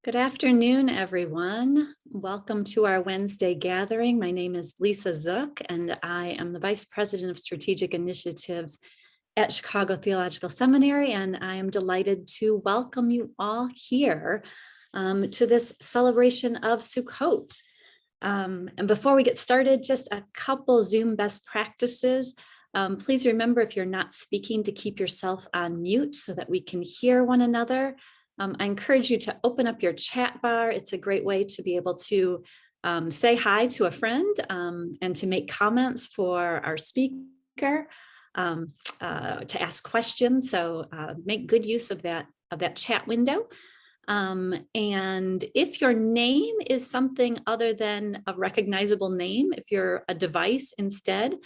Good afternoon, everyone. Welcome to our Wednesday gathering. My name is Lisa Zook, and I am the Vice President of Strategic Initiatives at Chicago Theological Seminary, and I am delighted to welcome you all here to this celebration of Sukkot. And before we get started, just a couple Zoom best practices. Please remember, if you're not speaking, to keep yourself on mute so that we can hear one another. I encourage you to open up your chat bar. It's a great way to be able to say hi to a friend and to make comments for our speaker, to ask questions. So make good use of that chat window. And if your name is something other than a recognizable name, if you're a device instead,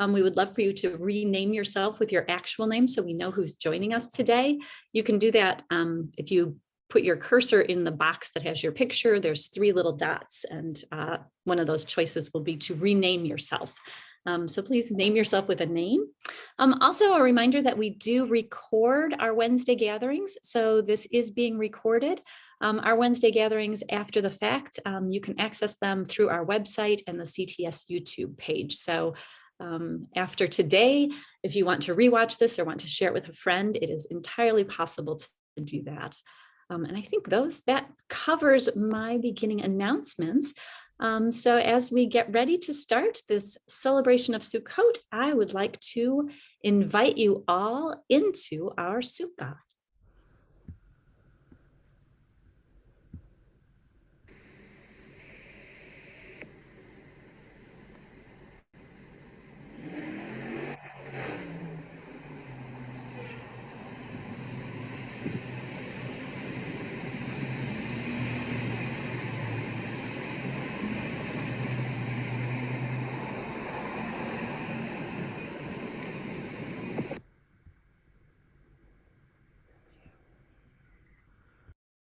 we would love for you to rename yourself with your actual name so we know who's joining us today. You can do that if you put your cursor in the box that has your picture. There's 3 little dots, and one of those choices will be to rename yourself. So please name yourself with a name. Also, a reminder that we do record our Wednesday gatherings. So this is being recorded. Our Wednesday gatherings after the fact, you can access them through our website and the CTS YouTube page. So after today, if you want to rewatch this or want to share it with a friend, it is entirely possible to do that. And I think that covers my beginning announcements. So as we get ready to start this celebration of Sukkot, I would like to invite you all into our sukkah.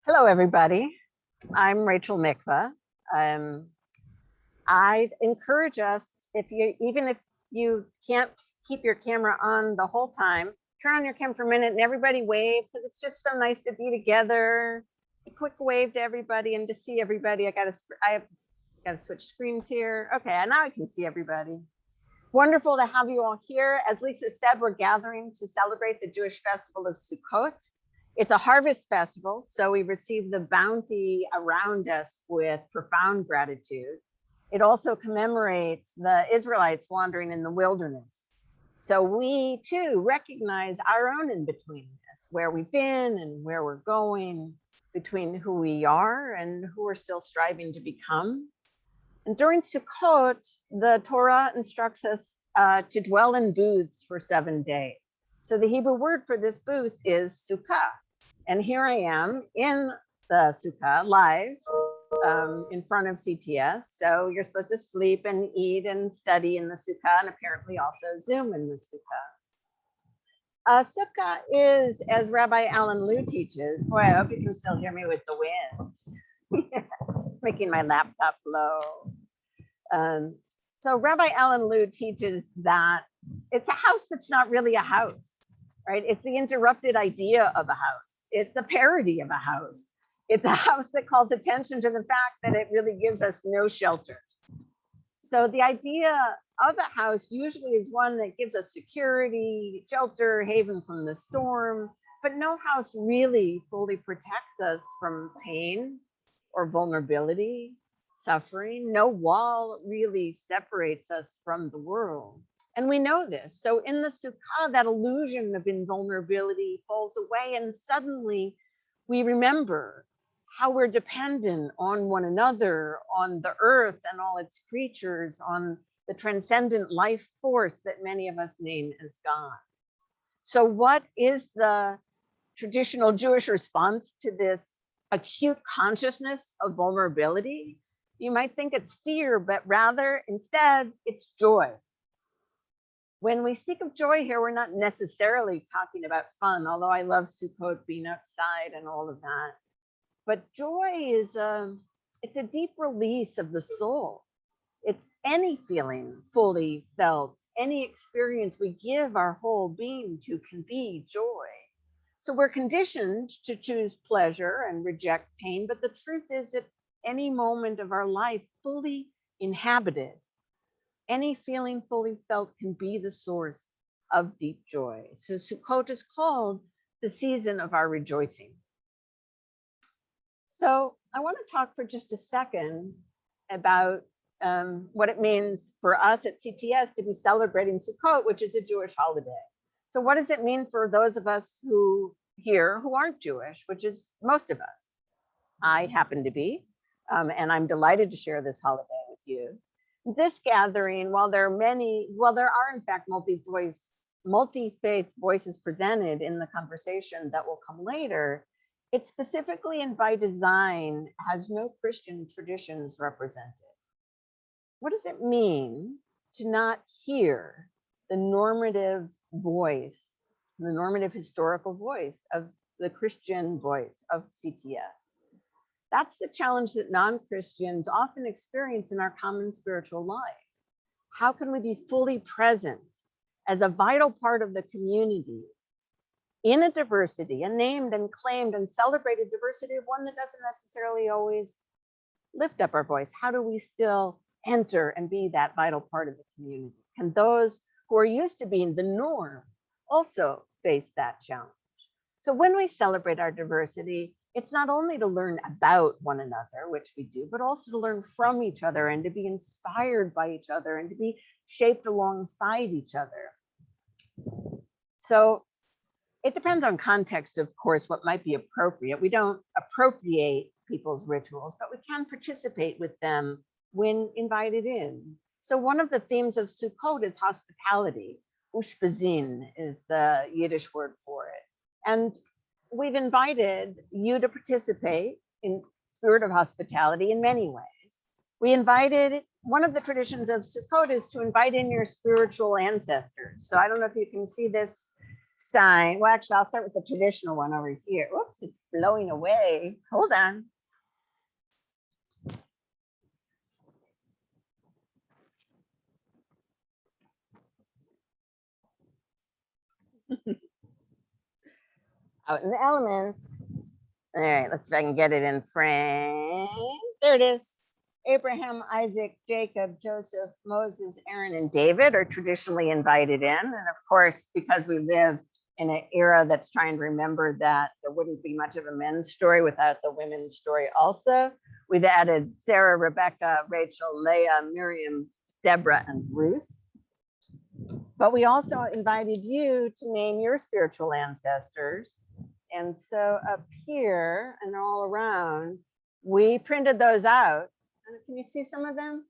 Hello, everybody. I'm Rachel Mikva. I encourage us, even if you can't keep your camera on the whole time, turn on your camera for a minute and everybody wave, because it's just so nice to be together. A quick wave to everybody and to see everybody. I gotta switch screens here. Okay, now I can see everybody. Wonderful to have you all here. As Lisa said, we're gathering to celebrate the Jewish festival of Sukkot. It's a harvest festival, so we receive the bounty around us with profound gratitude. It also commemorates the Israelites wandering in the wilderness. So we too recognize our own in-betweenness, where we've been and where we're going, between who we are and who we're still striving to become. And during Sukkot, the Torah instructs us to dwell in booths for 7 days. So the Hebrew word for this booth is sukkah. And here I am in the sukkah live in front of CTS. So you're supposed to sleep and eat and study in the sukkah, and apparently also Zoom in the sukkah. Sukkah is, as Rabbi Alan Liu teaches, boy, I hope you can still hear me with the wind. Making my laptop low. So Rabbi Alan Liu teaches that it's a house that's not really a house, right? It's the interrupted idea of a house. It's a parody of a house. It's a house that calls attention to the fact that it really gives us no shelter. So the idea of a house usually is one that gives us security, shelter, haven from the storm, but no house really fully protects us from pain or vulnerability, suffering. No wall really separates us from the world. And we know this. So in the sukkah, that illusion of invulnerability falls away, and suddenly we remember how we're dependent on one another, on the earth and all its creatures, on the transcendent life force that many of us name as God. So what is the traditional Jewish response to this acute consciousness of vulnerability? You might think it's fear, but rather instead it's joy. When we speak of joy here, we're not necessarily talking about fun, although I love Sukkot, being outside and all of that. But joy is it's a deep release of the soul. It's any feeling fully felt, any experience we give our whole being to can be joy. So we're conditioned to choose pleasure and reject pain, but the truth is that any moment of our life fully inhabited, any feeling fully felt can be the source of deep joy. So Sukkot is called the season of our rejoicing. So I want to talk for just a second about what it means for us at CTS to be celebrating Sukkot, which is a Jewish holiday. So what does it mean for those of us who here who aren't Jewish, which is most of us? I happen to be, and I'm delighted to share this holiday with you. This gathering, while there are in fact multi-faith voices presented in the conversation that will come later, it specifically and by design has no Christian traditions represented. What does it mean to not hear the normative voice, the normative historical voice of the Christian voice of CTS? That's the challenge that non-Christians often experience in our common spiritual life. How can we be fully present as a vital part of the community in a diversity, a named and claimed and celebrated diversity of one that doesn't necessarily always lift up our voice? How do we still enter and be that vital part of the community? Can those who are used to being the norm also face that challenge? So when we celebrate our diversity, it's not only to learn about one another, which we do, but also to learn from each other and to be inspired by each other and to be shaped alongside each other. So it depends on context, of course, what might be appropriate. We don't appropriate people's rituals, but we can participate with them when invited in. So one of the themes of Sukkot is hospitality. Ushpazin is the Yiddish word for it. And we've invited you to participate in spirit of hospitality in many ways. One of the traditions of Sukkot is to invite in your spiritual ancestors. So I don't know if you can see this sign. Well, actually, I'll start with the traditional one over here. Oops, it's blowing away. Hold on. Out in the elements. All right, let's see if I can get it in frame. There it is. Abraham, Isaac, Jacob, Joseph, Moses, Aaron, and David are traditionally invited in. And of course, because we live in an era that's trying to remember that there wouldn't be much of a men's story without the women's story also, we've added Sarah, Rebecca, Rachel, Leah, Miriam, Deborah, and Ruth. But we also invited you to name your spiritual ancestors. And so up here and all around, we printed those out. Can you see some of them?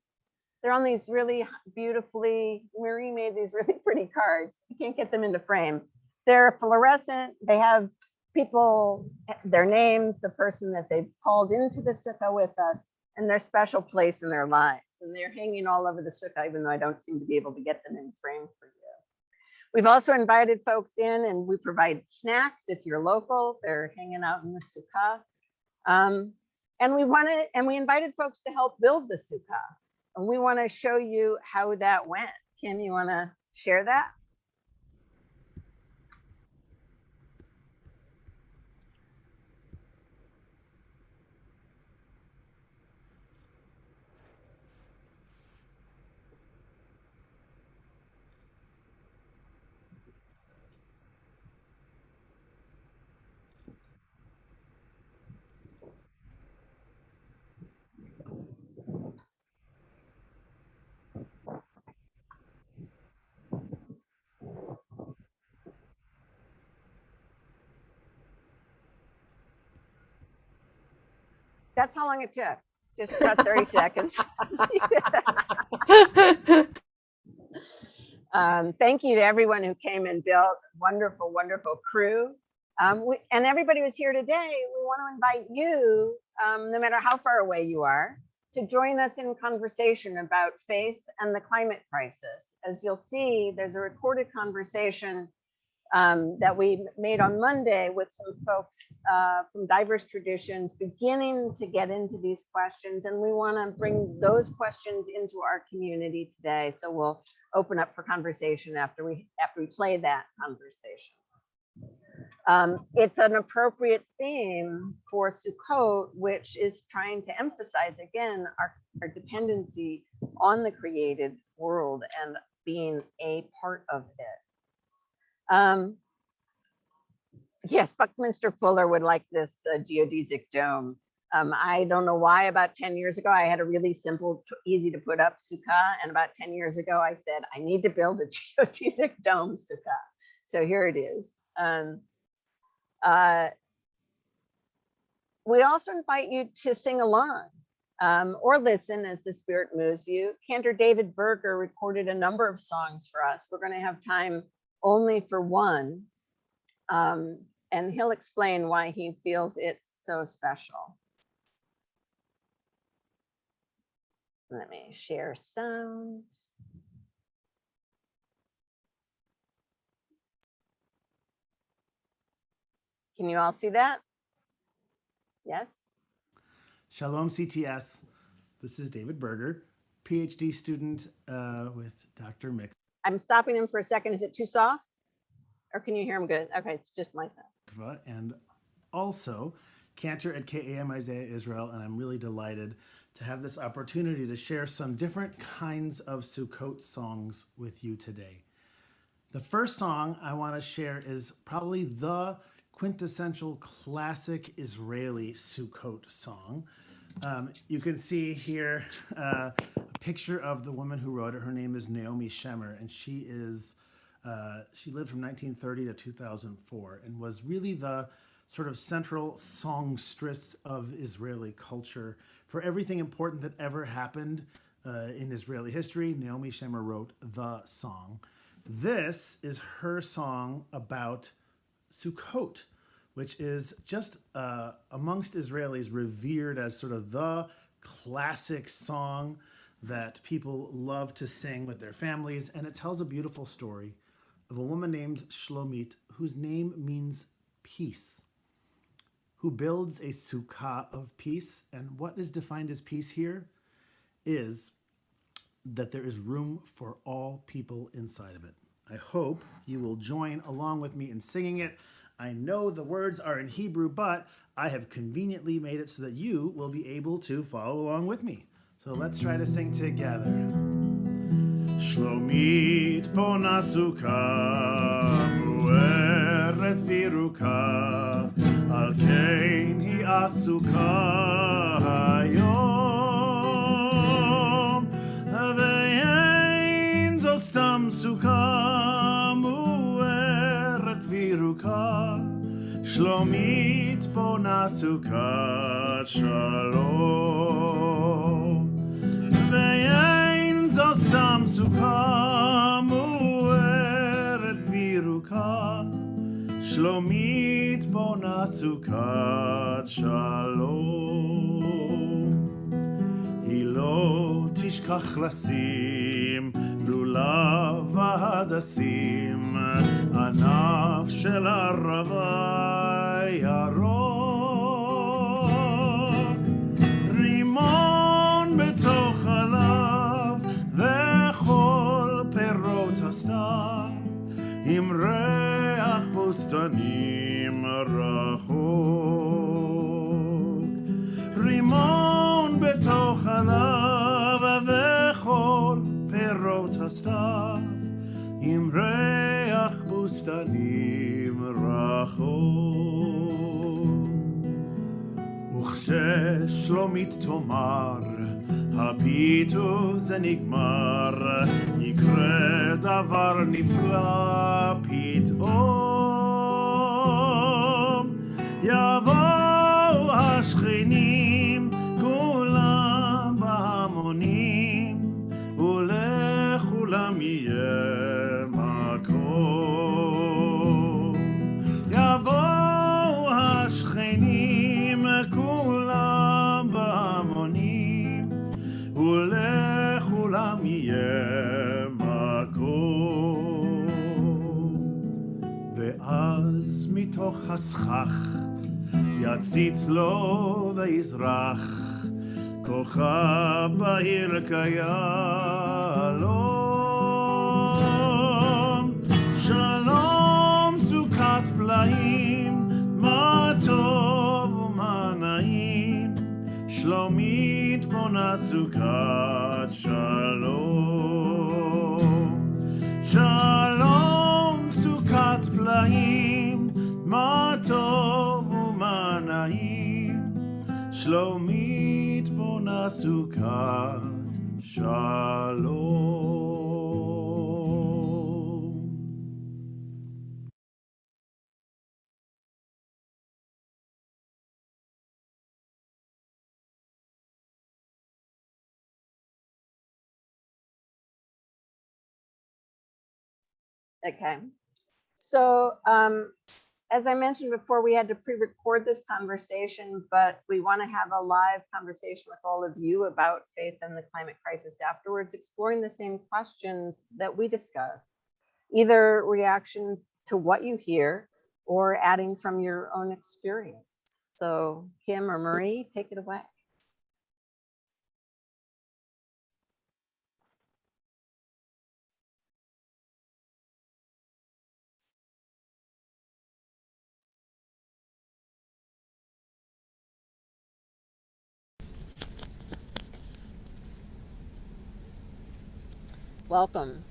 They're on these really beautifully, Marie made these really pretty cards. You can't get them into frame. They're fluorescent. They have people, their names, the person that they've called into the sukkah with us, and their special place in their lives. And they're hanging all over the sukkah, even though I don't seem to be able to get them in frame for you. We've also invited folks in, and we provide snacks if you're local. They're hanging out in the sukkah. And we invited folks to help build the sukkah. And we want to show you how that went. Kim, you want to share that? That's how long it took. Just about 30 seconds. Thank you to everyone who came and built. Wonderful, wonderful crew. And everybody who's here today, we want to invite you, no matter how far away you are, to join us in conversation about faith and the climate crisis. As you'll see, there's a recorded conversation that we made on Monday with some folks from diverse traditions beginning to get into these questions. And we want to bring those questions into our community today. So we'll open up for conversation after we play that conversation. It's an appropriate theme for Sukkot, which is trying to emphasize again our dependency on the created world and being a part of it. Yes, Buckminster Fuller would like this geodesic dome. I don't know why about 10 years ago, I had a really simple, easy to put up sukkah. And about 10 years ago, I said, I need to build a geodesic dome sukkah. So here it is. We also invite you to sing along or listen as the Spirit moves you. Cantor David Berger recorded a number of songs for us. We're going to have time only for one. And he'll explain why he feels it's so special. Let me share sound. Can you all see that? Yes? Shalom CTS. This is David Berger, PhD student with Dr. Mikva. I'm stopping him for a second. Is it too soft? Or can you hear him good? Okay, it's just my sound. And also cantor at KAM Isaiah Israel, and I'm really delighted to have this opportunity to share some different kinds of Sukkot songs with you today. The first song I want to share is probably the quintessential classic Israeli Sukkot song. You can see here a picture of the woman who wrote it. Her name is Naomi Shemer, and she lived from 1930 to 2004 and was really the sort of central songstress of Israeli culture. For everything important that ever happened in Israeli history, Naomi Shemer wrote the song. This is her song about Sukkot, which is just amongst Israelis revered as sort of the classic song that people love to sing with their families. And it tells a beautiful story of a woman named Shlomit, whose name means peace, who builds a sukkah of peace. And what is defined as peace here is that there is room for all people inside of it. I hope you will join along with me in singing it. I know the words are in Hebrew, but I have conveniently made it so that you will be able to follow along with me. So let's try to sing together. Shlomit bona sukkah mu'eret v'yeruka al kein hi asukah hayom ve'ein zo stam sukkah mu'eret v'yeruka Shlomit bona sukkah shalom ve'ein zo stam sukkah mu'eret v'yeruka Shlomit bona sukkah shalom Hi lo tishkach lasim lulav v'hadasim ענף של ערבה ירוק רימון בתוך חלב וכל פירות הסתיו עם ריח בוסתנים רחוק רימון בתוך חלב וכל פירות הסתיו עם ריח בוסתנים רחוק וכששלומית תאמר הביטו זה נגמר יקרה דבר נפלא פתאום יבואו השכנים כולם בהמונים ולכולם יהיה יבואו השכנים כולם בהמונים ולכולם יהיה מקום ואז מתוך הסכך יציץ לו ויזרח כוכב בהיר כיהלום שלום סוכת פלאים bona Sukkot Shalom. Shalom Sukkot Plaim, Ma Tov u'ma Na'im. Shlomit bona Sukkot Shalom. Okay. So as I mentioned before, we had to pre-record this conversation, but we want to have a live conversation with all of you about faith and the climate crisis afterwards, exploring the same questions that we discuss, either reaction to what you hear or adding from your own experience. So Kim or Marie, take it away. Welcome.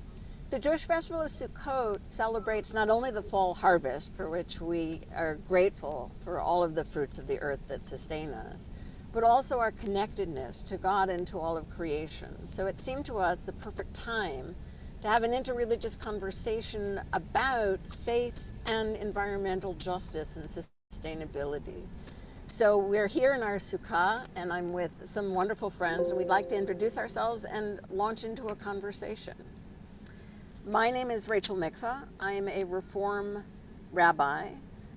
The Jewish Festival of Sukkot celebrates not only the fall harvest, for which we are grateful for all of the fruits of the earth that sustain us, but also our connectedness to God and to all of creation. So it seemed to us the perfect time to have an interreligious conversation about faith and environmental justice and sustainability. So we're here in our sukkah, and I'm with some wonderful friends, and we'd like to introduce ourselves and launch into a conversation. My name is Rachel Mikva. I am a Reform rabbi,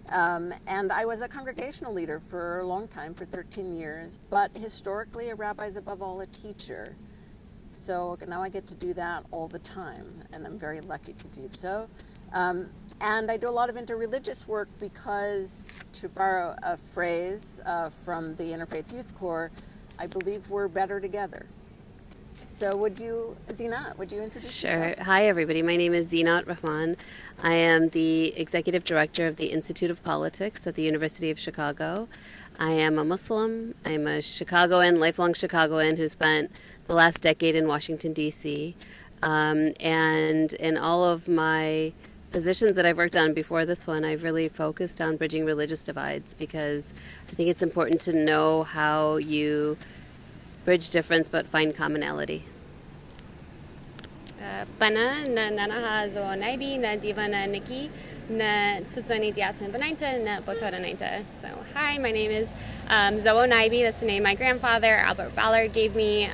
and I was a congregational leader for a long time, for 13 years, but historically a rabbi is above all a teacher. So now I get to do that all the time, and I'm very lucky to do so. And I do a lot of interreligious work because, to borrow a phrase from the Interfaith Youth Corps, I believe we're better together. So Zeenat, would you introduce yourself? Sure. Hi, everybody. My name is Zeenat Rahman. I am the Executive Director of the Institute of Politics at the University of Chicago. I am a Muslim. I'm a Chicagoan, lifelong Chicagoan who spent the last decade in Washington, D.C. And in all of my positions that I've worked on before this one, I've really focused on bridging religious divides because I think it's important to know how you bridge difference but find commonality. Bana na nanaha zo naibi na diva na Nikki na tsutsoni diasen banaita na botora naita. So hi, my name is Zoe Naibi. That's the name my grandfather Albert Ballard gave me.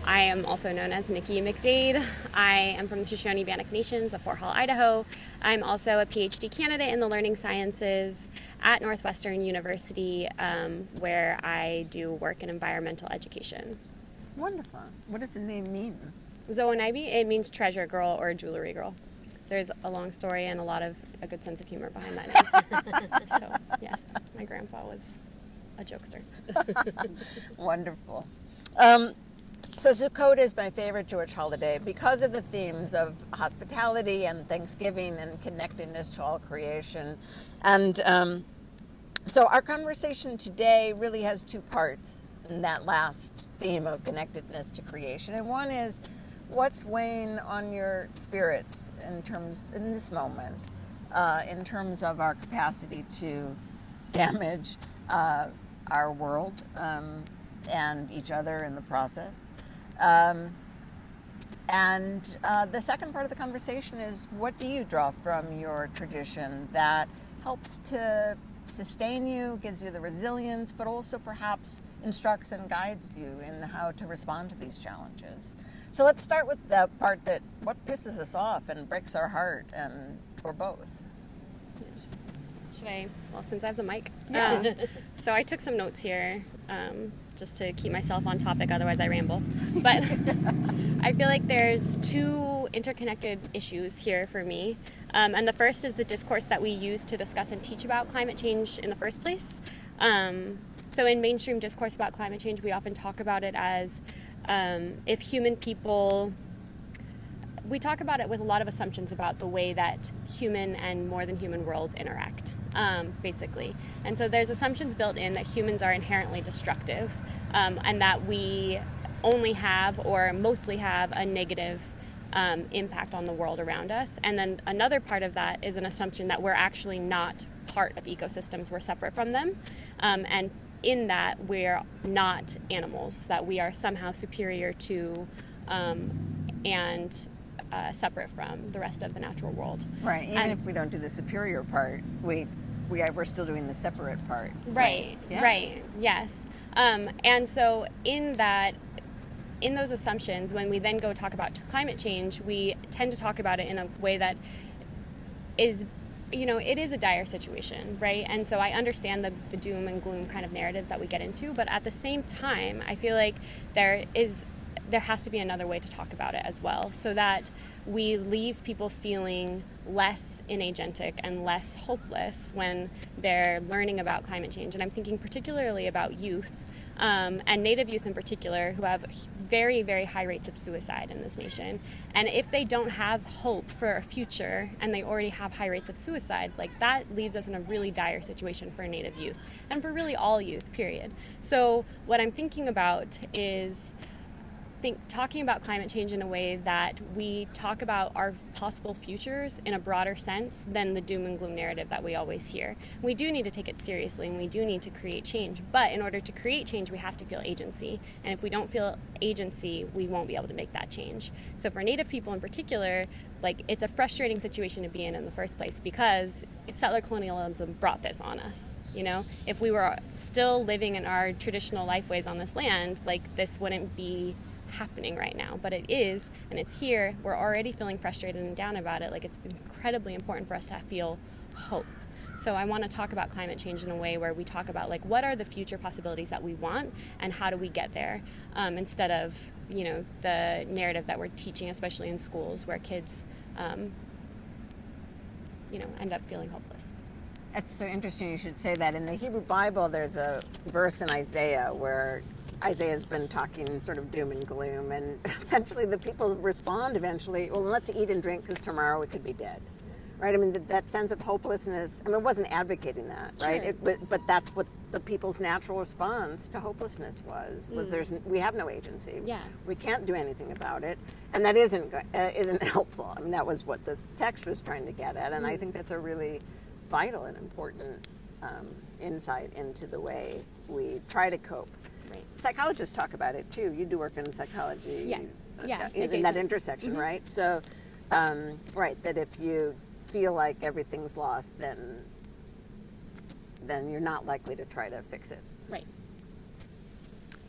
I am also known as Nikki McDaid. I am from the Shoshone-Bannock Nations of Fort Hall, Idaho. I'm also a PhD candidate in the learning sciences at Northwestern University, where I do work in environmental education. Wonderful. What does the name mean? Zoanaibi, it means treasure girl or jewelry girl. There's a long story and a good sense of humor behind that name. So, yes, my grandpa was a jokester. Wonderful. So Sukkot is my favorite Jewish holiday because of the themes of hospitality and Thanksgiving and connectedness to all creation. And so our conversation today really has two parts in that last theme of connectedness to creation. And one is, what's weighing on your spirits in this moment, in terms of our capacity to damage our world and each other in the process. And the second part of the conversation is, what do you draw from your tradition that helps to sustain you, gives you the resilience, but also perhaps instructs and guides you in how to respond to these challenges? So let's start with the part that what pisses us off and breaks our heart, or both. Since I have the mic. Yeah. So I took some notes here just to keep myself on topic, otherwise I ramble. But I feel like there's two interconnected issues here for me. And the first is the discourse that we use to discuss and teach about climate change in the first place. So in mainstream discourse about climate change, we often talk about it as if human people, we talk about it with a lot of assumptions about the way that human and more than human worlds interact. basically. And so there's assumptions built in that humans are inherently destructive, and that we only have or mostly have a negative impact on the world around us. And then another part of that is an assumption that we're actually not part of ecosystems, we're separate from them. And in that, we're not animals, that we are somehow superior to and separate from the rest of the natural world. Right. Even if we don't do the superior part, we're still doing the separate part. Right. Yeah. Right. Yes. And so in those assumptions, when we then go talk about climate change, we tend to talk about it in a way that is, it is a dire situation, right? And so I understand the doom and gloom kind of narratives that we get into, but at the same time, I feel like there has to be another way to talk about it as well, so that we leave people feeling less inagentic and less hopeless when they're learning about climate change. And I'm thinking particularly about youth, and Native youth in particular, who have very, very high rates of suicide in this nation. And if they don't have hope for a future and they already have high rates of suicide, like that leaves us in a really dire situation for Native youth and for really all youth, period. So what I'm thinking about is talking about climate change in a way that we talk about our possible futures in a broader sense than the doom and gloom narrative that we always hear. We do need to take it seriously, and we do need to create change, but in order to create change, we have to feel agency. And if we don't feel agency, we won't be able to make that change. So for Native people in particular, it's a frustrating situation to be in the first place, because settler colonialism brought this on us. If we were still living in our traditional lifeways on this land, this wouldn't be happening right now, but it is, and it's here. We're already feeling frustrated and down about it. It's incredibly important for us to feel hope. So I want to talk about climate change in a way where we talk about what are the future possibilities that we want and how do we get there, instead of the narrative that we're teaching, especially in schools, where kids end up feeling hopeless. It's so interesting you should say that. In the Hebrew Bible, there's a verse in Isaiah where Isaiah's been talking sort of doom and gloom, and essentially the people respond eventually, well, let's eat and drink because tomorrow we could be dead, right? I mean, that sense of hopelessness, it wasn't advocating that, right? Sure. But that's what the people's natural response to hopelessness was we have no agency. Yeah. We can't do anything about it, and that isn't helpful. I mean, that was what the text was trying to get at, and I think that's a really vital and important insight into the way we try to cope. Right. Psychologists talk about it too. You do work in psychology. Yes. Yeah. In that intersection, mm-hmm. Right? So, right, that if you feel like everything's lost, then you're not likely to try to fix it. Right.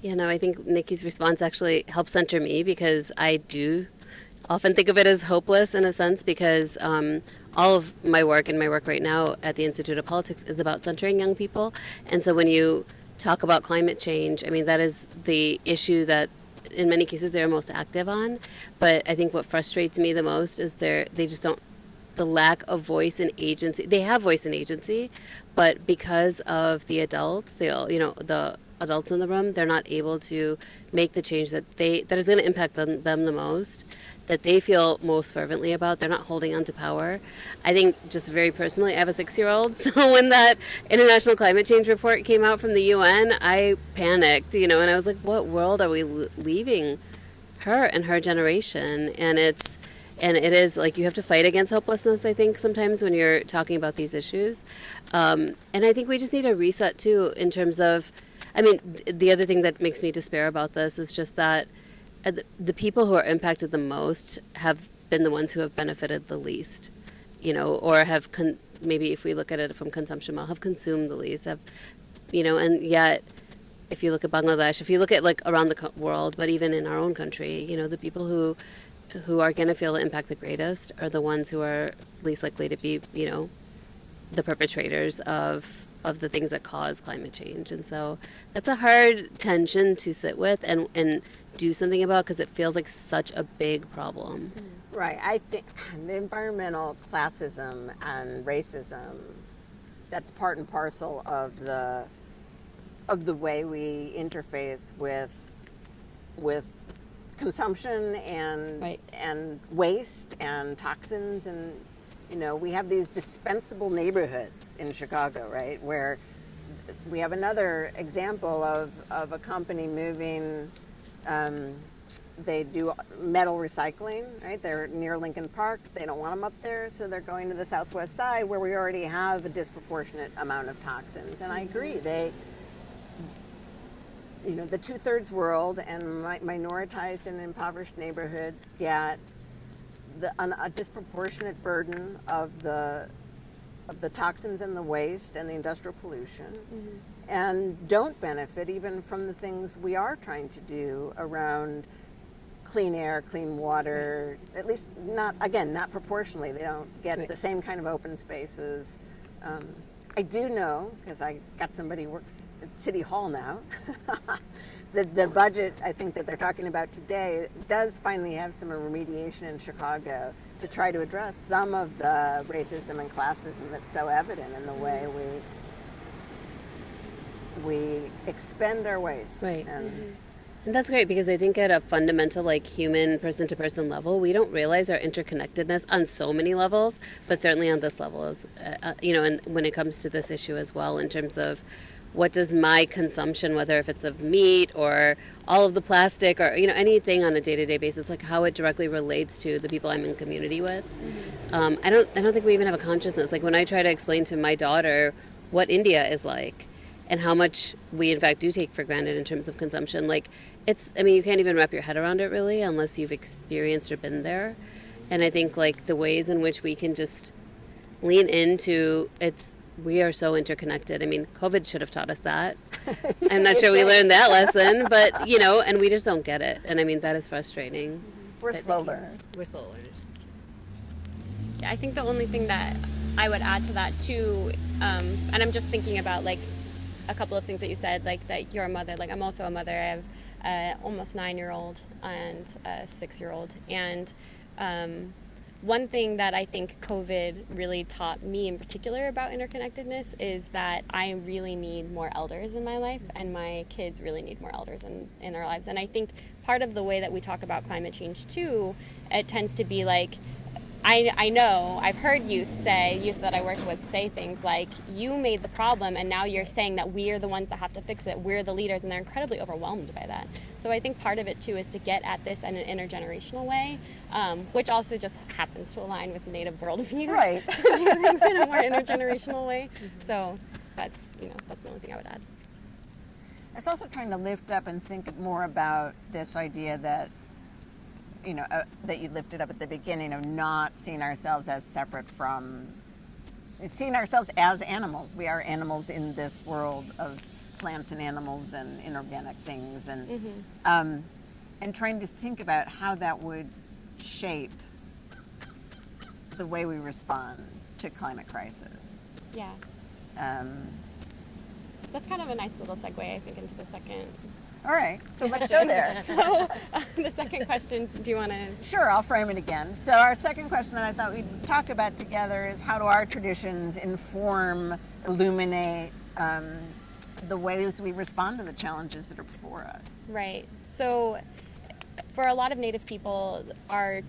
Yeah, no, I think Nikki's response actually helps center me, because I do often think of it as hopeless in a sense, because all of my work and my work right now at the Institute of Politics is about centering young people. And so when you talk about climate change, that is the issue that in many cases they're most active on. But I think what frustrates me the most is they just don't, the lack of voice and agency. They have voice and agency, but because of the adults, the adults in the room, they're not able to make the change that is going to impact them the most, that they feel most fervently about. They're not holding on to power. I think, just very personally, I have a 6-year-old, so when that International Climate Change report came out from the UN, I panicked, and I was like, what world are we leaving her and her generation? And it is you have to fight against hopelessness, I think, sometimes when you're talking about these issues. And I think we just need a reset too, in terms of, the other thing that makes me despair about this is just that the people who are impacted the most have been the ones who have benefited the least, or have maybe if we look at it from consumption model, have consumed the least, and yet if you look at Bangladesh, if you look at around the world, but even in our own country, the people who are going to feel the impact the greatest are the ones who are least likely to be, the perpetrators of the things that cause climate change. And so that's a hard tension to sit with and do something about, because it feels like such a big problem. Right. I think the environmental classism and racism, that's part and parcel of the way we interface with consumption and right. and waste and toxins, and We have these dispensable neighborhoods in Chicago, right, where we have another example of a company moving. They do metal recycling, right? They're near Lincoln Park. They don't want them up there, so they're going to the southwest side where we already have a disproportionate amount of toxins. And I agree, the 2/3 world and minoritized and impoverished neighborhoods get a disproportionate burden of the toxins and the waste and the industrial pollution, and don't benefit even from the things we are trying to do around clean air, clean water, at least not proportionally. They don't get the same kind of open spaces. I do know, because I got somebody who works at City Hall now, that the budget I think that they're talking about today does finally have some remediation in Chicago to try to address some of the racism and classism that's so evident in the way we expend our waste. Right. And that's great, because I think at a fundamental, human person-to-person level, we don't realize our interconnectedness on so many levels, but certainly on this level, and when it comes to this issue as well, in terms of what does my consumption, whether if it's of meat or all of the plastic or anything on a day-to-day basis, how it directly relates to the people I'm in community with. I don't think we even have a consciousness. When I try to explain to my daughter what India is like, and how much we in fact do take for granted in terms of consumption, you can't even wrap your head around it really unless you've experienced or been there. And I think the ways in which we can just lean into we are so interconnected. COVID should have taught us that. I'm not sure we learned that lesson, but and we just don't get it. And that is frustrating. We're slow learners. Yeah, I think the only thing that I would add to that too, and I'm just thinking about a couple of things that you said, that you're a mother. I'm also a mother. I have almost 9-year-old and a 6-year-old. And one thing that I think COVID really taught me in particular about interconnectedness is that I really need more elders in my life, and my kids really need more elders in our lives. And I think part of the way that we talk about climate change too, it tends to be I know, I've heard youth that I work with say things like, you made the problem and now you're saying that we're the ones that have to fix it, we're the leaders, and they're incredibly overwhelmed by that. So I think part of it too is to get at this in an intergenerational way, which also just happens to align with Native worldviews, right? To do things in a more intergenerational way. So that's the only thing I would add. I was also trying to lift up and think more about this idea that that you lifted up at the beginning of not seeing ourselves as separate from, seeing ourselves as animals. We are animals in this world of plants and animals and inorganic things, and trying to think about how that would shape the way we respond to climate crisis. Yeah. That's kind of a nice little segue, I think, into the second. All right, so let's go there. So the second question, do you want to? Sure, I'll frame it again. So our second question that I thought we'd talk about together is, how do our traditions inform, illuminate the ways we respond to the challenges that are before us? Right. So for a lot of Native people, our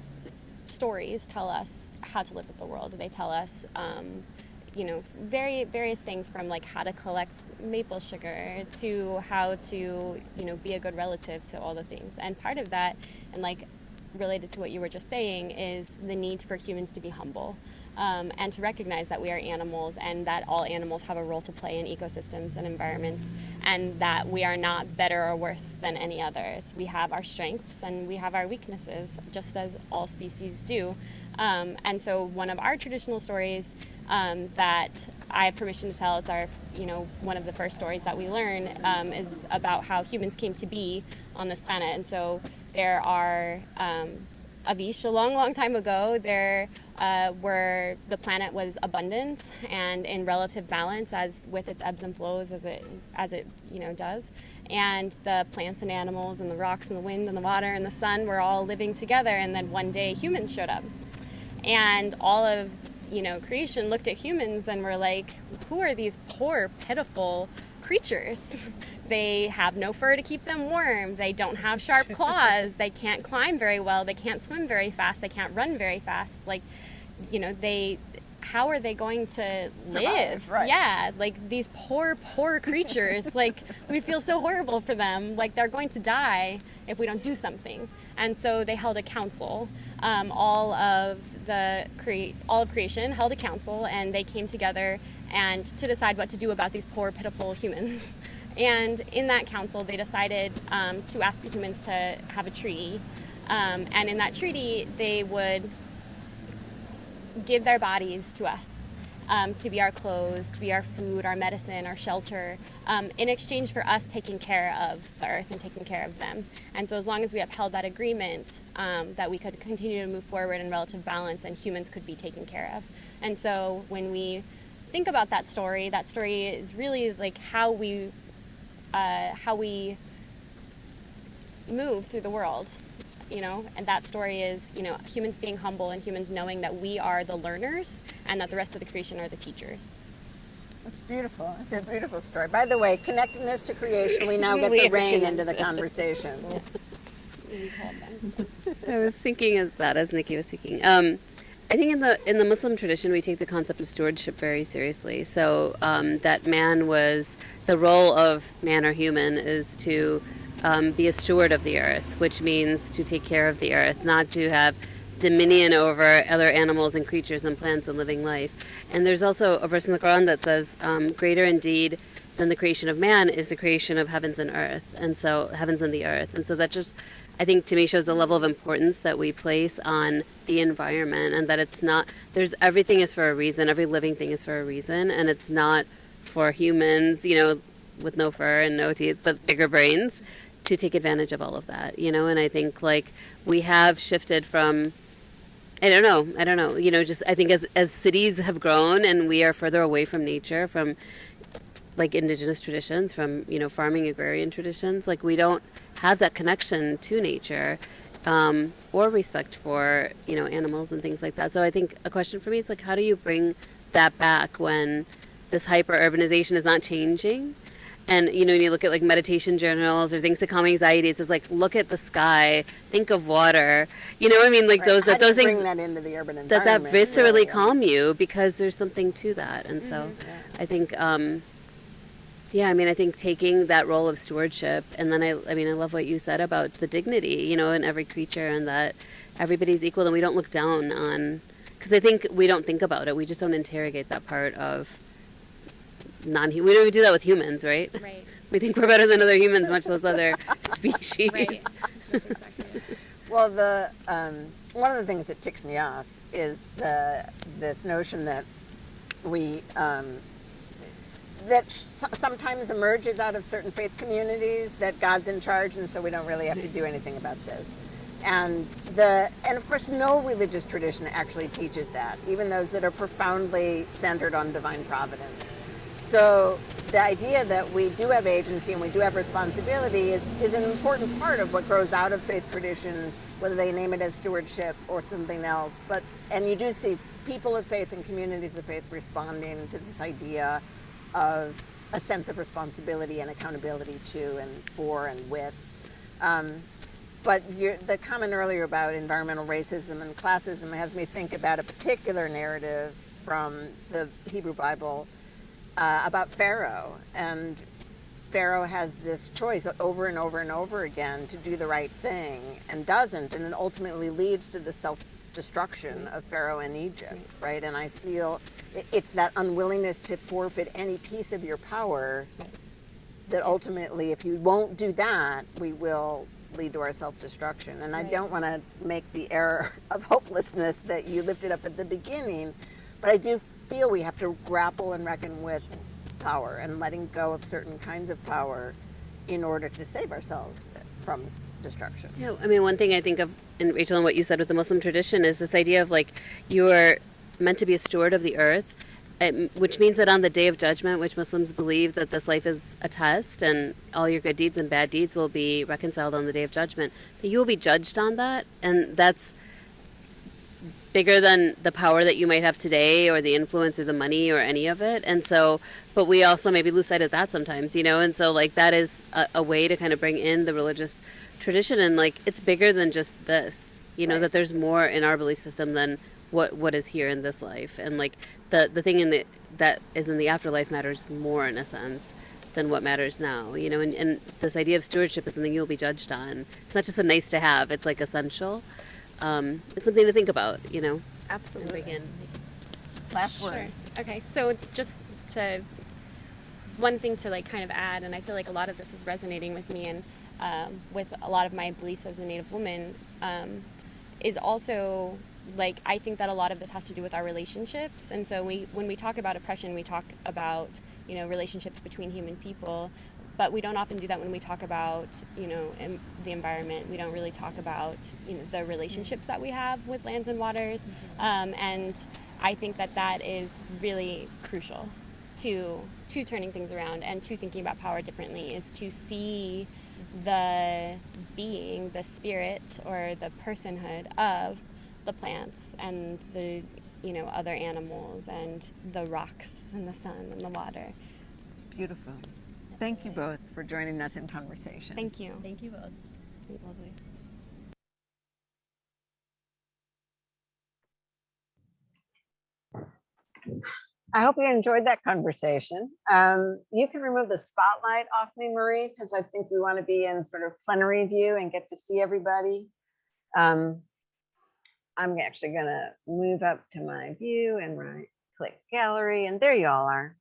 stories tell us how to live with the world. They tell us various things, from how to collect maple sugar to how to, be a good relative to all the things. And part of that, and related to what you were just saying, is the need for humans to be humble, and to recognize that we are animals, and that all animals have a role to play in ecosystems and environments, and that we are not better or worse than any others. We have our strengths and we have our weaknesses, just as all species do. And so one of our traditional stories that I have permission to tell, it's our, one of the first stories that we learn, is about how humans came to be on this planet. And so there are, Avish, a long, long time ago, there where the planet was abundant and in relative balance, as with its ebbs and flows as it does. And the plants and animals and the rocks and the wind and the water and the sun were all living together. And then one day humans showed up. And all of, creation looked at humans and were like, who are these poor, pitiful creatures? They have no fur to keep them warm. They don't have sharp claws. They can't climb very well. They can't swim very fast. They can't run very fast. how are they going to Survive, live? right. Yeah, like these poor creatures, like we feel so horrible for them, like they're going to die if we don't do something. And so they held a council. All of creation held a council, and they came together and to decide what to do about these poor, pitiful humans. And in that council, they decided to ask the humans to have a treaty. And in that treaty, they would give their bodies to us, to be our clothes, to be our food, our medicine, our shelter, in exchange for us taking care of the earth and taking care of them. And so as long as we upheld that agreement, that we could continue to move forward in relative balance and humans could be taken care of. And so when we think about that story is really like how we move through the world. And that story is, humans being humble and humans knowing that we are the learners and that the rest of the creation are the teachers. That's beautiful. It's a beautiful story. By the way, connectedness to creation, we now get We the have rain connected. into the conversation. Yes. We call them. I was thinking of that as Nikki was speaking. I think in the Muslim tradition, we take the concept of stewardship very seriously. So that the role of man or human is to be a steward of the earth, which means to take care of the earth, not to have dominion over other animals and creatures and plants and living life. And there's also a verse in the Quran that says, greater indeed than the creation of man is the creation of heavens and earth, and so heavens and the earth. And so that just, I think, to me shows the level of importance that we place on the environment, and that it's not, everything is for a reason, every living thing is for a reason, and it's not for humans, with no fur and no teeth, but bigger brains, to take advantage of all of that, and I think like we have shifted from, I don't know, just I think as cities have grown and we are further away from nature, from like indigenous traditions, from, farming agrarian traditions, like we don't have that connection to nature, or respect for, animals and things like that. So I think a question for me is like, how do you bring that back when this hyper urbanization is not changing? And, when you look at like meditation journals or things that calm anxiety, it's just like, look at the sky, think of water, like Right. How do those you things bring that into the urban that environment? viscerally Yeah. calm you, because there's something to that. And so I think, I think taking that role of stewardship, and then I love what you said about the dignity, in every creature, and that everybody's equal and we don't look down on, because I think we don't think about it. We just don't interrogate that part of we don't even do that with humans, right? Right. We think we're better than other humans, much less other species. Right. That's exactly it. Well, one of the things that ticks me off is this notion that we sometimes emerges out of certain faith communities, that God's in charge, and so we don't really have to do anything about this. And of course, no religious tradition actually teaches that, even those that are profoundly centered on divine providence. So the idea that we do have agency and we do have responsibility is an important part of what grows out of faith traditions, whether they name it as stewardship or something else. And you do see people of faith and communities of faith responding to this idea of a sense of responsibility and accountability to and for and with. But the comment earlier about environmental racism and classism has me think about a particular narrative from the Hebrew Bible about Pharaoh. And Pharaoh has this choice over and over and over again to do the right thing and doesn't, and it ultimately leads to the self-destruction of Pharaoh in Egypt, right? And I feel it's that unwillingness to forfeit any piece of your power that ultimately, if you won't do that, we will lead to our self-destruction. And I don't want to make the error of hopelessness that you lifted up at the beginning, but I do feel we have to grapple and reckon with power and letting go of certain kinds of power in order to save ourselves from destruction. Yeah, one thing I think of, and Rachel, and what you said with the Muslim tradition, is this idea of like, you are meant to be a steward of the earth, which means that on the day of judgment, which Muslims believe that this life is a test and all your good deeds and bad deeds will be reconciled on the day of judgment, that you will be judged on that, and that's bigger than the power that you might have today or the influence or the money or any of it. And so, but we also maybe lose sight of that sometimes, and so like that is a way to kind of bring in the religious tradition, and like it's bigger than just this, Right. that there's more in our belief system than what is here in this life, and like the thing in the that is in the afterlife matters more in a sense than what matters now, you know. And this idea of stewardship is something you'll be judged on. It's not just a nice to have, it's like essential. It's something to think about, you know. Absolutely. And begin. Last Sure. word. Okay, so just to one thing to like kind of add, and I feel like a lot of this is resonating with me and with a lot of my beliefs as a Native woman, is also like I think that a lot of this has to do with our relationships. And so when we talk about oppression, we talk about, you know, relationships between human people, but we don't often do that when we talk about, you know, the environment. We don't really talk about, you know, the relationships that we have with lands and waters, and I think that that is really crucial to turning things around and to thinking about power differently, is to see the being, the spirit, or the personhood of the plants and the, you know, other animals and the rocks and the sun and the water. Beautiful. Thank you both for joining us in conversation. Thank you. Thank you both. It's lovely. I hope you enjoyed that conversation. You can remove the spotlight off me, Marie, because I think we want to be in sort of plenary view and get to see everybody. I'm actually going to move up to my view and click gallery, and there you all are.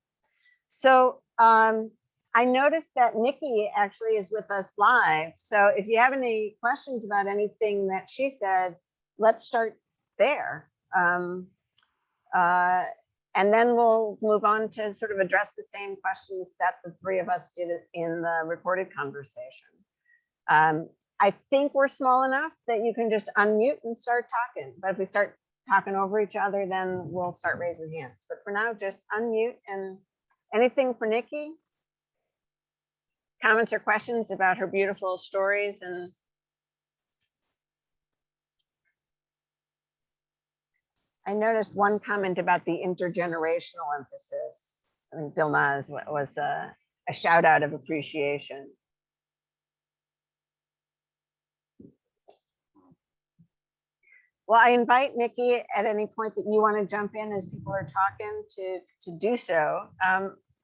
So I noticed that Nikki actually is with us live. So if you have any questions about anything that she said, let's start there. And then we'll move on to sort of address the same questions that the three of us did in the recorded conversation. I think we're small enough that you can just unmute and start talking. But if we start talking over each other, then we'll start raising hands. But for now, just unmute. And anything for Nikki? Comments or questions about her beautiful stories? And I noticed one comment about the intergenerational emphasis. I think Bill Nas was a shout out of appreciation. Well, I invite Nikki at any point that you want to jump in as people are talking to do so.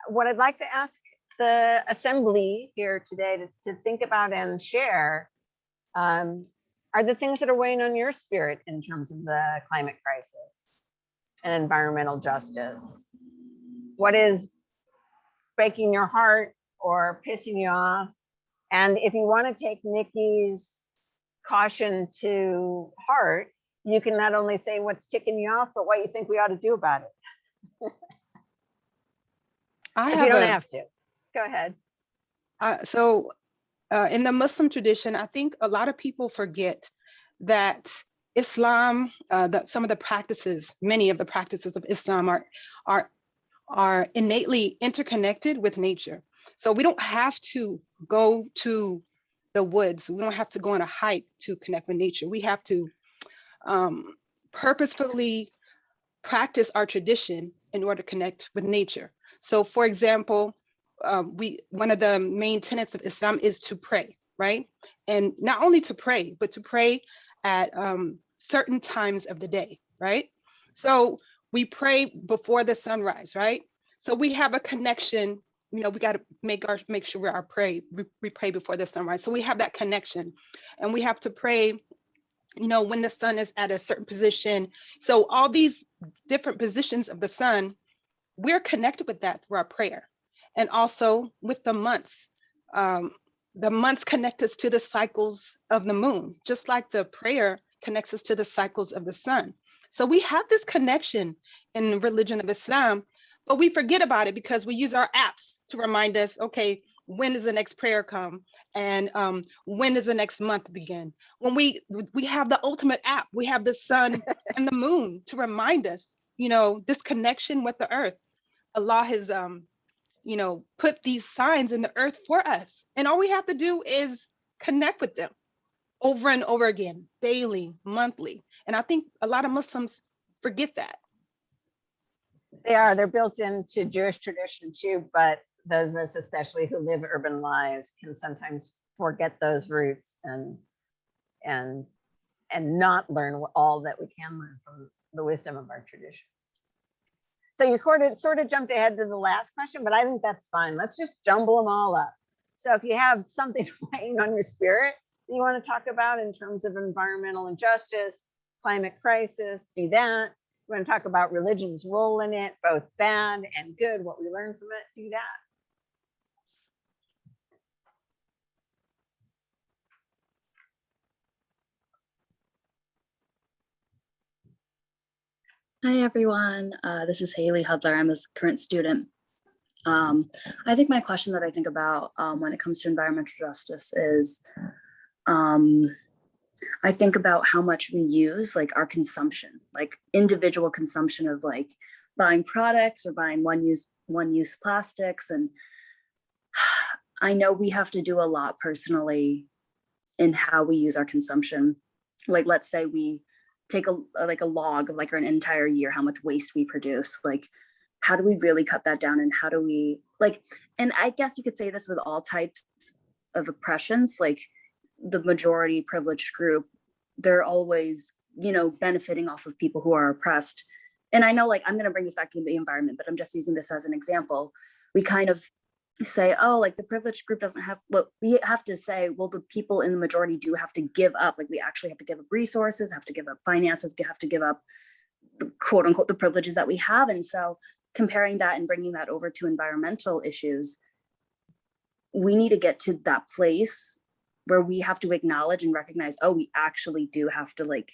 What I'd like to ask the assembly here today to think about and share are the things that are weighing on your spirit in terms of the climate crisis and environmental justice. What is breaking your heart or pissing you off? And if you want to take Nikki's caution to heart, you can not only say what's ticking you off, but what you think we ought to do about it. You don't have to. Go ahead. In the Muslim tradition, I think a lot of people forget that Islam, some of the practices, many of the practices of Islam are innately interconnected with nature. So we don't have to go to the woods. We don't have to go on a hike to connect with nature. We have to purposefully practice our tradition in order to connect with nature. So for example, one of the main tenets of Islam is to pray, right? And not only to pray, but to pray at certain times of the day, right? So we pray before the sunrise, right? So we have a connection, you know, we got to make sure we pray before the sunrise. So we have that connection, and we have to pray, you know, when the sun is at a certain position. So all these different positions of the sun, we're connected with that through our prayer. And also with the months connect us to the cycles of the moon, just like the prayer connects us to the cycles of the sun. So we have this connection in the religion of Islam, but we forget about it because we use our apps to remind us, okay, when does the next prayer come? And when does the next month begin? When we have the ultimate app, we have the sun and the moon to remind us, you know, this connection with the earth. Allah has, you know, put these signs in the earth for us. And all we have to do is connect with them over and over again, daily, monthly. And I think a lot of Muslims forget that. They're built into Jewish tradition too, but those of us especially who live urban lives can sometimes forget those roots and not learn all that we can learn the wisdom of our traditions. So you sort of jumped ahead to the last question, but I think that's fine. Let's just jumble them all up. So if you have something weighing on your spirit that you want to talk about in terms of environmental injustice, climate crisis, do that. You want to talk about religion's role in it, both bad and good, what we learn from it, do that. Hi, everyone. This is Haley Hudler. I'm a current student. I think my question that I think about when it comes to environmental justice is, I think about how much we use, like our consumption, like individual consumption of like buying products or buying one-use plastics. And I know we have to do a lot personally in how we use our consumption. Like, let's say we take a log of like an entire year, how much waste we produce. Like, how do we really cut that down? And how do we and I guess you could say this with all types of oppressions, like the majority privileged group, they're always, benefiting off of people who are oppressed. And I know, like, I'm going to bring this back to the environment, but I'm just using this as an example. We kind of say, oh, like the privileged group doesn't have, well, we have to say, well, the people in the majority do have to give up, like we actually have to give up resources, have to give up finances, have to give up the quote unquote the privileges that we have. And so comparing that and bringing that over to environmental issues, we need to get to that place where we have to acknowledge and recognize, oh, we actually do have to like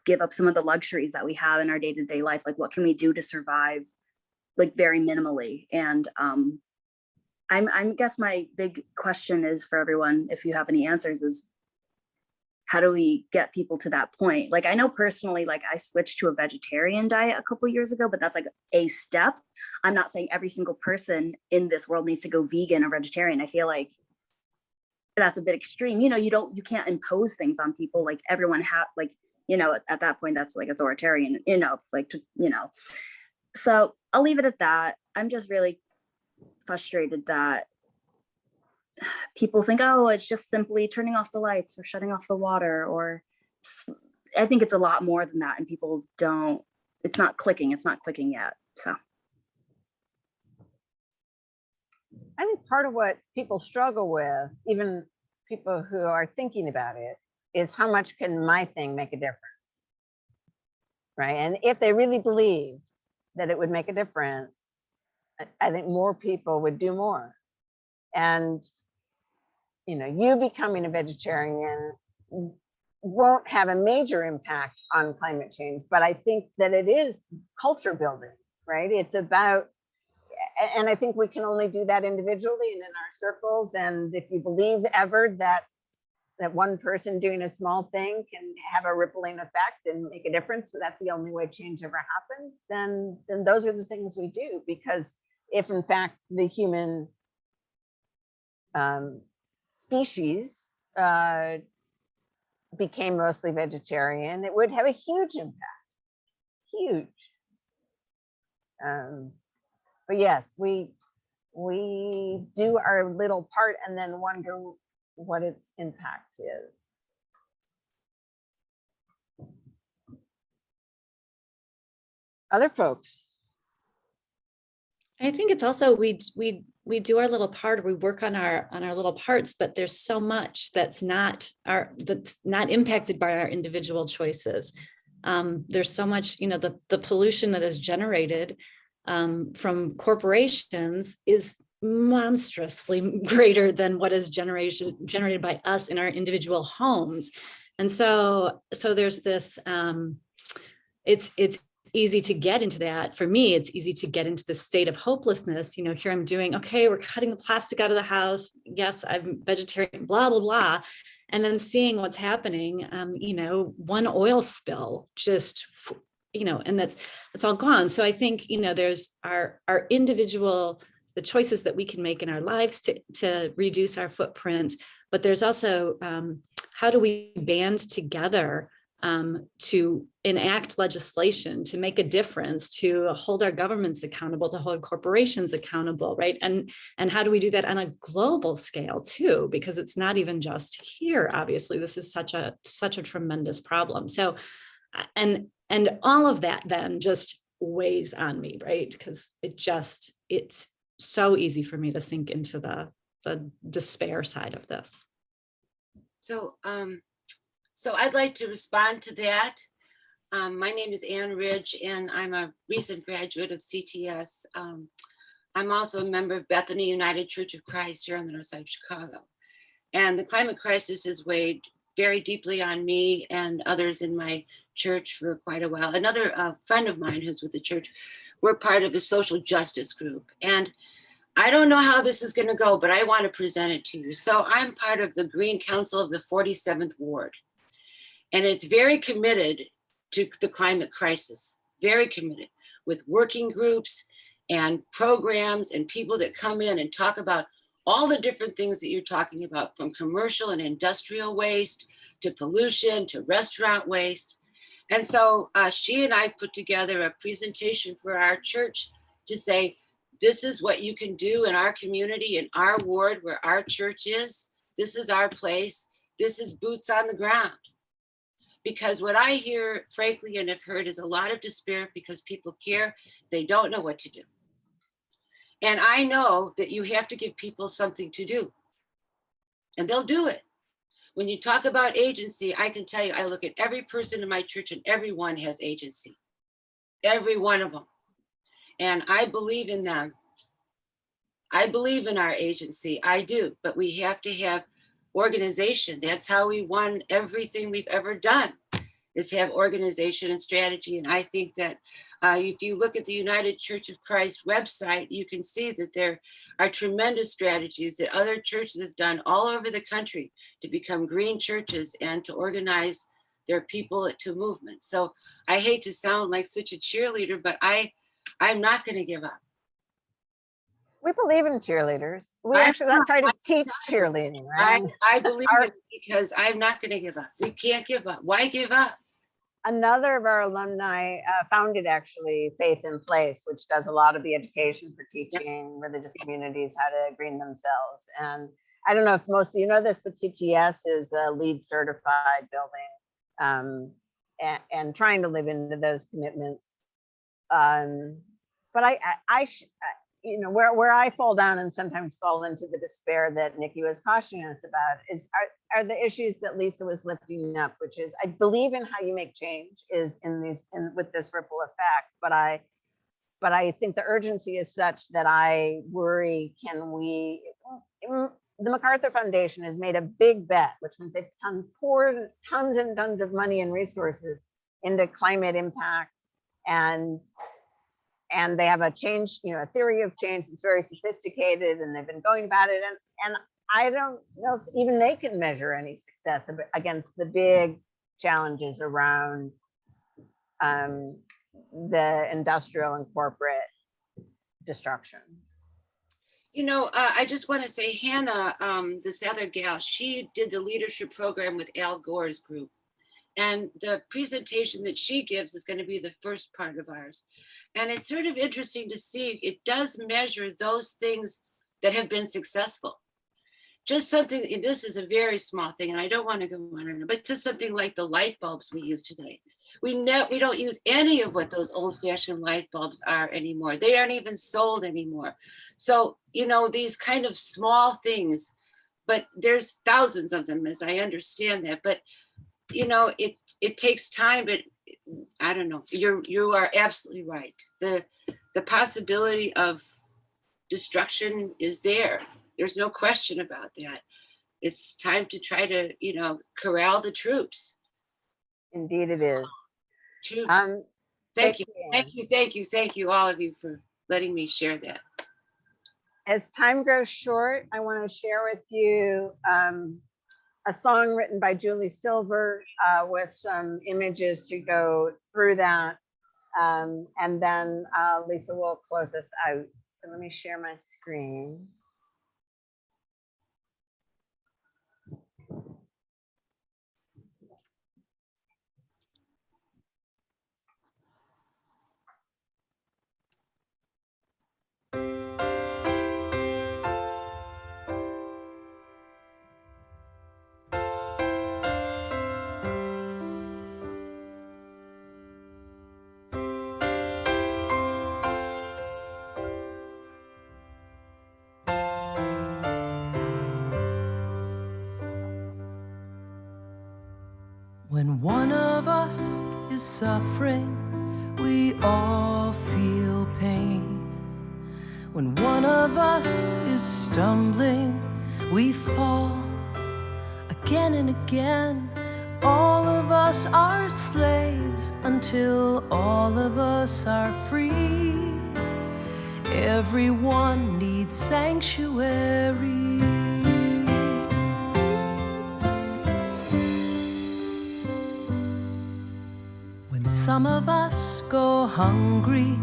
give up some of the luxuries that we have in our day-to-day life. Like, what can we do to survive, like very minimally? And I guess my big question is for everyone, if you have any answers, is how do we get people to that point? Like, I know personally, like I switched to a vegetarian diet a couple of years ago, but that's like a step. I'm not saying every single person in this world needs to go vegan or vegetarian. I feel like that's a bit extreme. You can't impose things on people. Like everyone at that point, that's like authoritarian, so I'll leave it at that. I'm just really frustrated that people think, oh, it's just simply turning off the lights or shutting off the water, or I think it's a lot more than that. And people it's not clicking yet. So I think part of what people struggle with, even people who are thinking about it, is how much can my thing make a difference, right? And if they really believe that it would make a difference, I think more people would do more. And, you becoming a vegetarian won't have a major impact on climate change, but I think that it is culture building, right? It's about, and I think we can only do that individually and in our circles. And if you believe ever that one person doing a small thing can have a rippling effect and make a difference, so that's the only way change ever happens, then those are the things we do. Because if in fact the human species became mostly vegetarian, it would have a huge impact, huge. But yes, we do our little part and then wonder what its impact is. Other folks? I think it's also we do our little part, we work on our little parts, but there's so much that's not impacted by our individual choices. There's so much, the pollution that is generated from corporations is monstrously greater than what is generated by us in our individual homes. And so there's this, it's easy to get into that. For me, it's easy to get into the state of hopelessness. Here I'm doing, okay, we're cutting the plastic out of the house. Yes, I'm vegetarian, blah, blah, blah. And then seeing what's happening, one oil spill just, and that's all gone. So I think, there's our individual, the choices that we can make in our lives to reduce our footprint, but there's also how do we band together to enact legislation, to make a difference, to hold our governments accountable, to hold corporations accountable, right? And how do we do that on a global scale too? Because it's not even just here, obviously, this is such a tremendous problem. So and all of that then just weighs on me, right? Because it's so easy for me to sink into the despair side of this. So I'd like to respond to that. My name is Ann Ridge, and I'm a recent graduate of CTS. I'm also a member of Bethany United Church of Christ here on the north side of Chicago. And the climate crisis has weighed very deeply on me and others in my church for quite a while. Another friend of mine who's with the church, we're part of a social justice group. And I don't know how this is going to go, but I want to present it to you. So I'm part of the Green Council of the 47th Ward. And it's very committed to the climate crisis, very committed, with working groups and programs and people that come in and talk about all the different things that you're talking about, from commercial and industrial waste to pollution to restaurant waste. And so she and I put together a presentation for our church to say, this is what you can do in our community, in our ward where our church is. This is our place. This is boots on the ground. Because what I hear, frankly, and have heard is a lot of despair because people care. They don't know what to do. And I know that you have to give people something to do. And they'll do it. When you talk about agency, I can tell you, I look at every person in my church and everyone has agency. Every one of them. And I believe in them. I believe in our agency. I do. But we have to have organization. That's how we won everything we've ever done, is have organization and strategy. And I think that if you look at the United Church of Christ website, you can see that there are tremendous strategies that other churches have done all over the country to become green churches and to organize their people to movement. So I hate to sound like such a cheerleader, but I'm not going to give up. We believe in cheerleaders. We actually try to teach cheerleading, right? I believe it because I'm not going to give up. We can't give up. Why give up? Another of our alumni founded actually Faith in Place, which does a lot of the education for teaching religious communities how to green themselves. And I don't know if most of you know this, but CTS is a LEED certified building, and trying to live into those commitments. But you know, where I fall down and sometimes fall into the despair that Nikki was cautioning us about are the issues that Lisa was lifting up, which is, I believe in how you make change is with this ripple effect, but I think the urgency is such that I worry, the MacArthur Foundation has made a big bet, which means they've poured tons and tons of money and resources into climate impact, and they have a change, a theory of change that's very sophisticated, and they've been going about it. And I don't know if even they can measure any success against the big challenges around the industrial and corporate destruction. I just want to say, Hannah, this other gal, she did the leadership program with Al Gore's group. And the presentation that she gives is going to be the first part of ours. And it's sort of interesting to see, it does measure those things that have been successful. Just something, and this is a very small thing, and I don't want to go on, but just something like the light bulbs we use today. We don't use any of what those old-fashioned light bulbs are anymore. They aren't even sold anymore. So, these kind of small things, but there's thousands of them, as I understand that. But it takes time, but I don't know. You are absolutely right. The possibility of destruction is there. There's no question about that. It's time to try to, corral the troops. Indeed it is. Troops. Thank you, all of you, for letting me share that. As time grows short, I want to share with you a song written by Julie Silver with some images to go through that. And then Lisa will close us out. So let me share my screen. When one of us is suffering, we all feel pain. When one of us is stumbling, we fall again and again. All of us are slaves until all of us are free. Everyone needs sanctuary. When some of us go hungry,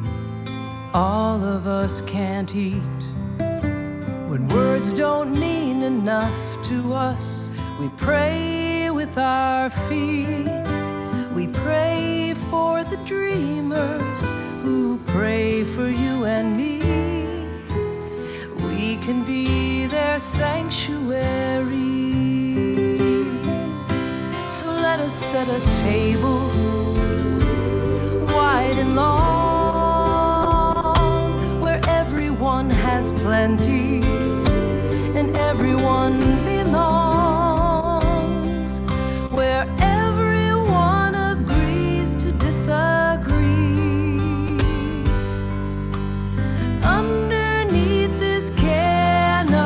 all of us can't eat. When words don't mean enough to us, we pray with our feet. We pray for the dreamers who pray for you and me. We can be their sanctuary. So let us set a table wide and long, where everyone has plenty and everyone belongs, where everyone agrees to disagree. Underneath this canopy,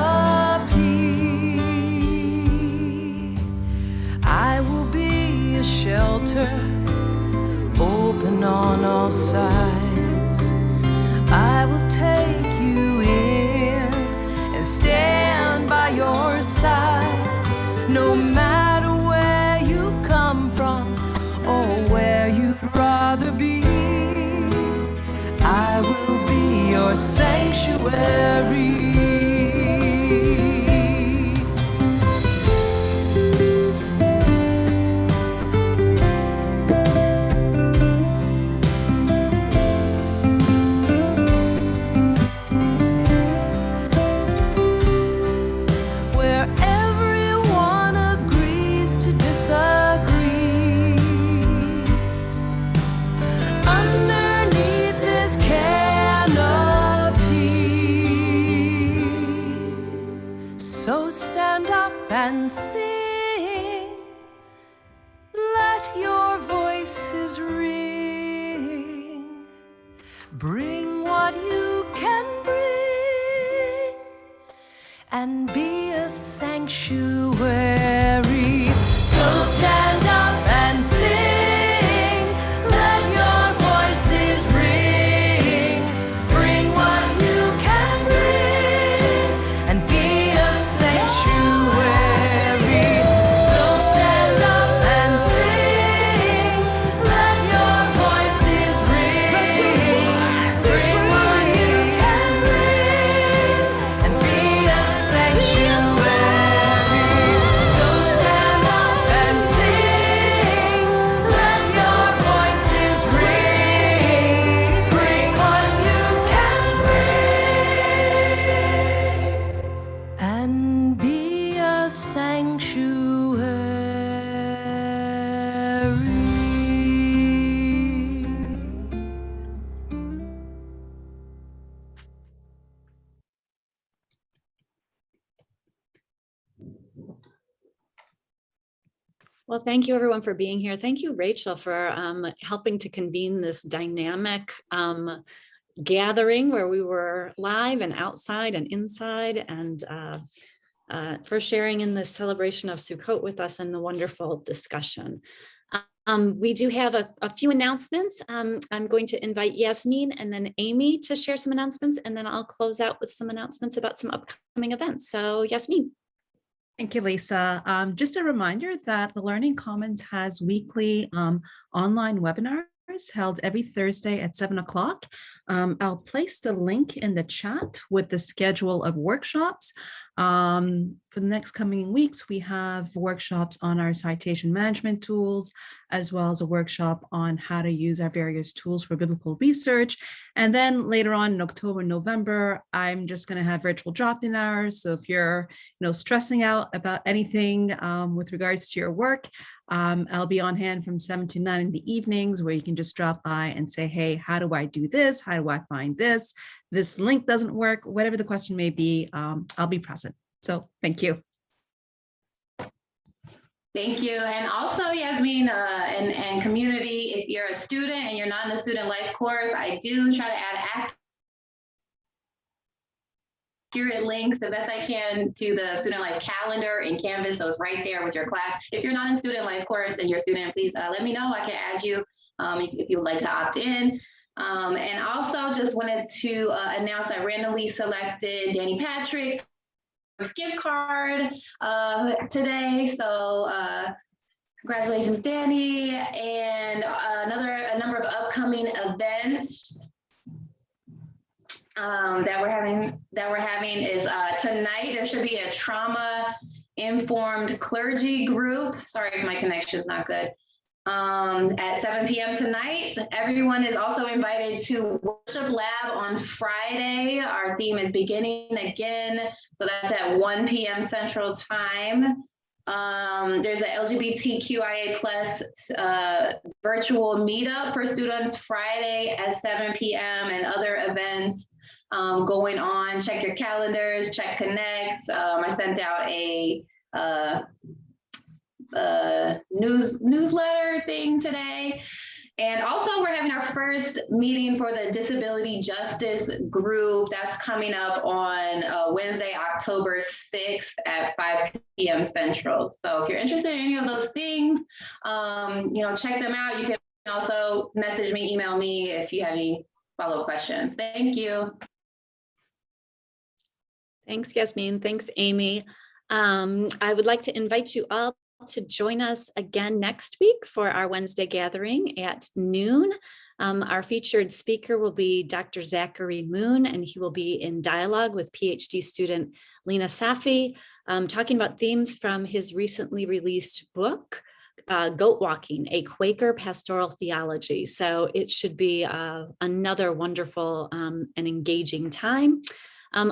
I will be a shelter open on all sides. I will take you in and stand by your side, no matter where you come from or where you'd rather be. I will be your sanctuary. And sing, let your voices ring, bring what you can bring, and be a sanctuary. So stand up and sing, let your voices ring, bring what you can bring, and be a sanctuary. Well, thank you everyone for being here. Thank you, Rachel, for helping to convene this dynamic gathering where we were live and outside and inside, and for sharing in this celebration of Sukkot with us and the wonderful discussion. We do have a few announcements. I'm going to invite Yasmin and then Amy to share some announcements, and then I'll close out with some announcements about some upcoming events. So Yasmin. Thank you, Lisa. Just a reminder that the Learning Commons has weekly online webinars held every Thursday at 7 o'clock. I'll place the link in the chat with the schedule of workshops. For the next coming weeks, we have workshops on our citation management tools, as well as a workshop on how to use our various tools for biblical research. And then later on in October, November, I'm just going to have virtual drop-in hours. So if you're stressing out about anything with regards to your work, I'll be on hand from 7 to 9 in the evenings, where you can just drop by and say, hey, how do I do this? How do I find this? This link doesn't work, whatever the question may be, I'll be present. So thank you. Thank you. And also, Yasmin, and community, if you're a student and you're not in the student life course, I do try to add accurate links the best I can to the student life calendar in Canvas. So it's right there with your class. If you're not in student life course and you're a student, please let me know. I can add you if you would like to opt in. And also just wanted to announce I randomly selected Danny Patrick gift card today. So congratulations, Danny. And a number of upcoming events that we're having is tonight. There should be a trauma informed clergy group. Sorry if my connection is not good. At 7 p.m. tonight. Everyone is also invited to Worship Lab on Friday. Our theme is beginning again. So that's at 1 p.m. Central Time. There's a LGBTQIA plus virtual meetup for students Friday at 7 p.m. and other events going on. Check your calendars, check Connect. I sent out a newsletter thing today. And also we're having our first meeting for the disability justice group that's coming up on Wednesday, October 6th at 5 p.m. Central. So if you're interested in any of those things, check them out. You can also message me, email me if you have any follow-up questions. Thank you. Thanks, Yasmin. Thanks, Amy. I would like to invite you all to join us again next week for our Wednesday gathering at noon. Our featured speaker will be Dr. Zachary Moon, and he will be in dialogue with PhD student Lena Safi, talking about themes from his recently released book, Goat Walking, A Quaker Pastoral Theology. So it should be another wonderful and engaging time.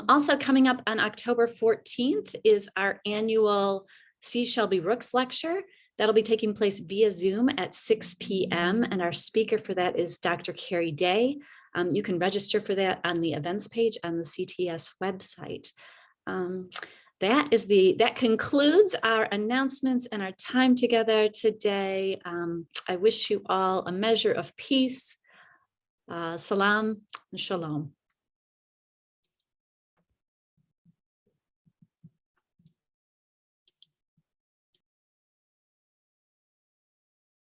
Also coming up on October 14th is our annual C. Shelby Rooks lecture. That'll be taking place via Zoom at 6 p.m. And our speaker for that is Dr. Carrie Day. You can register for that on the events page on the CTS website. That concludes our announcements and our time together today. I wish you all a measure of peace, salam, and shalom.